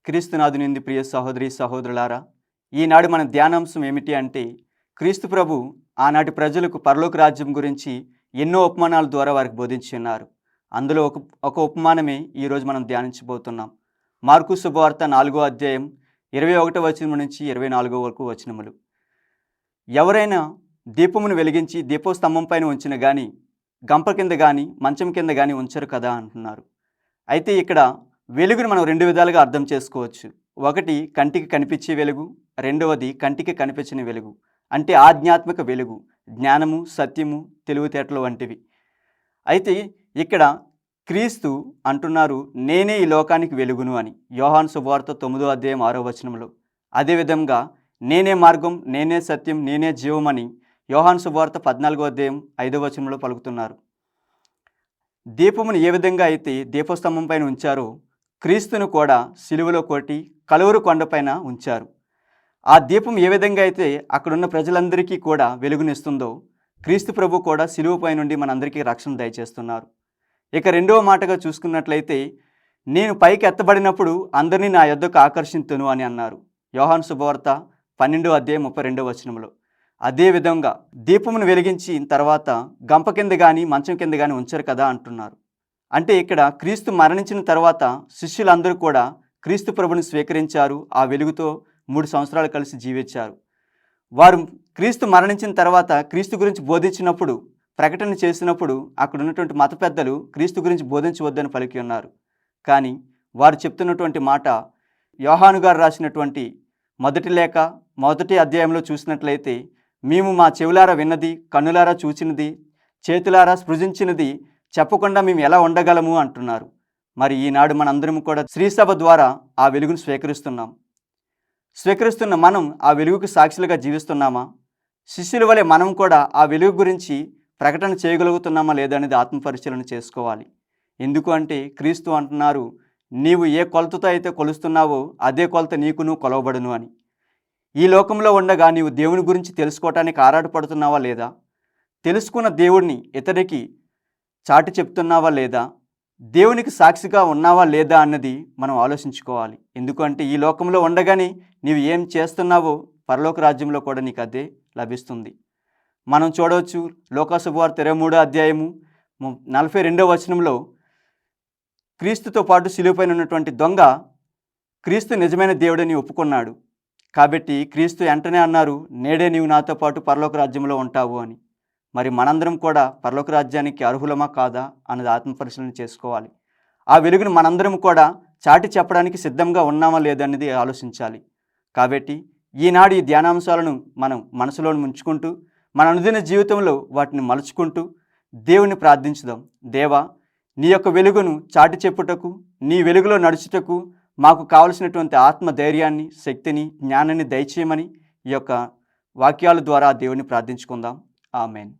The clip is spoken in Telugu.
క్రీస్తునాథునింది ప్రియ సహోదరి సహోదరులారా, ఈనాడు మన ధ్యానాంశం ఏమిటి అంటే, క్రీస్తు ప్రభు ఆనాటి ప్రజలకు పరలోక రాజ్యం గురించి ఎన్నో ఉపమానాల ద్వారా వారికి బోధించి ఉన్నారు. అందులో ఒక ఉపమానమే ఈరోజు మనం ధ్యానించబోతున్నాం. మార్కు శుభవార్త 4వ అధ్యాయం 21వ వచనం నుంచి 24వ వరకు వచనములు. ఎవరైనా దీపమును వెలిగించి దీపస్తంభం పైన ఉంచిన కానీ, గంప కింద కానీ, మంచం కింద కానీ ఉంచరు కదా అంటున్నారు. అయితే ఇక్కడ వెలుగును మనం రెండు విధాలుగా అర్థం చేసుకోవచ్చు. ఒకటి కంటికి కనిపించే వెలుగు, రెండవది కంటికి కనిపించని వెలుగు. అంటే ఆధ్యాత్మిక వెలుగు, జ్ఞానము, సత్యము, తెలివితేటలు వంటివి. అయితే ఇక్కడ క్రీస్తు అంటున్నారు, నేనే ఈ లోకానికి వెలుగును అని. యోహాను శుభవార్త 9వ అధ్యాయం 6వ వచనంలో. అదేవిధంగా నేనే మార్గం, నేనే సత్యం, నేనే జీవం అని యోహాను శుభవార్త 14వ అధ్యాయం 5వ వచనంలో పలుకుతున్నారు. దీపమును ఏ విధంగా అయితే దీపస్తంభం పైన ఉంచారో, క్రీస్తును కూడా సిలువలో కొట్టి కలువరు కొండపైన ఉంచారు. ఆ దీపం ఏ విధంగా అయితే అక్కడున్న ప్రజలందరికీ కూడా వెలుగునిస్తుందో, క్రీస్తు ప్రభు కూడా సిలువ పై నుండి మనందరికీ రక్షణ దయచేస్తున్నారు. ఇక రెండవ మాటగా చూసుకున్నట్లయితే, నేను పైకి ఎత్తబడినప్పుడు అందరినీ నా యొద్దకు ఆకర్షింతును అని అన్నారు. యోహాను శుభవార్త 12వ అధ్యాయం 32వ వచనంలో. అదేవిధంగా దీపమును వెలిగించి తర్వాత గంప కింద కానీ, మంచం కింద కానీ ఉంచరు కదా అంటున్నారు. అంటే ఇక్కడ క్రీస్తు మరణించిన తర్వాత శిష్యులందరూ కూడా క్రీస్తు ప్రభుని స్వీకరించారు. ఆ వెలుగుతో 3 సంవత్సరాలు కలిసి జీవించారు. వారు క్రీస్తు మరణించిన తర్వాత క్రీస్తు గురించి బోధించినప్పుడు, ప్రకటన చేసినప్పుడు అక్కడ ఉన్నటువంటి మత పెద్దలు క్రీస్తు గురించి బోధించవద్దని పలికి ఉన్నారు. కానీ వారు చెప్తున్నటువంటి మాట, యోహాను గారు రాసినటువంటి మొదటి లేఖ 1వ అధ్యాయంలో చూసినట్లయితే, మేము మా చెవులారా విన్నది, కన్నులారా చూచినది, చేతులారా స్పృశించినది చెప్పకుండా మేము ఎలా ఉండగలము అంటున్నారు. మరి ఈనాడు మనందరం కూడా శ్రీసభ ద్వారా ఆ వెలుగును స్వీకరిస్తున్న మనం ఆ వెలుగుకు సాక్షులుగా జీవిస్తున్నామా? శిష్యుల వలె మనం కూడా ఆ వెలుగు గురించి ప్రకటన చేయగలుగుతున్నామా లేదా అనేది ఆత్మపరిశీలన చేసుకోవాలి. ఎందుకు అంటే క్రీస్తు అంటున్నారు, నీవు ఏ కొలతతో అయితే కొలుస్తున్నావో అదే కొలత నీకును కొలవబడును అని. ఈ లోకంలో ఉండగా నీవు దేవుని గురించి తెలుసుకోవటానికి ఆరాటపడుతున్నావా లేదా? తెలుసుకున్న దేవుడిని ఇతడికి చాటి చెప్తున్నావా లేదా? దేవునికి సాక్షిగా ఉన్నావా లేదా అన్నది మనం ఆలోచించుకోవాలి. ఎందుకంటే ఈ లోకంలో ఉండగానే నీవు ఏం చేస్తున్నావో పరలోక రాజ్యంలో కూడా నీకు అదే లభిస్తుంది. మనం చూడవచ్చు లూకా శుభవార్త 23వ అధ్యాయము 42వ వచనంలో, క్రీస్తుతో పాటు సిలువపైన ఉన్నటువంటి దొంగ క్రీస్తు నిజమైన దేవుడని ఒప్పుకున్నాడు. కాబట్టి క్రీస్తు వెంటనే అన్నారు, నేడే నీవు నాతో పాటు పరలోక రాజ్యంలో ఉంటావు అని. మరి మనందరం కూడా పరలోక రాజ్యానికి అర్హులమా కాదా అన్నది ఆత్మపరిశీలన చేసుకోవాలి. ఆ వెలుగును మనందరం కూడా చాటి చెప్పడానికి సిద్ధంగా ఉన్నామా లేదన్నది ఆలోచించాలి. కాబట్టి ఈనాడు ఈ ధ్యానాంశాలను మనం మనసులో ఉంచుకుంటూ, మన అనుదిన జీవితంలో వాటిని మలుచుకుంటూ దేవుని ప్రార్థించుదాం. దేవా, నీ యొక్క వెలుగును చాటి చెప్పుటకు, నీ వెలుగులో నడుచుటకు మాకు కావలసినటువంటి ఆత్మధైర్యాన్ని, శక్తిని, జ్ఞానాన్ని దయచేయమని ఈ యొక్క వాక్యాల ద్వారా దేవుని ప్రార్థించుకుందాం. ఆమెన్.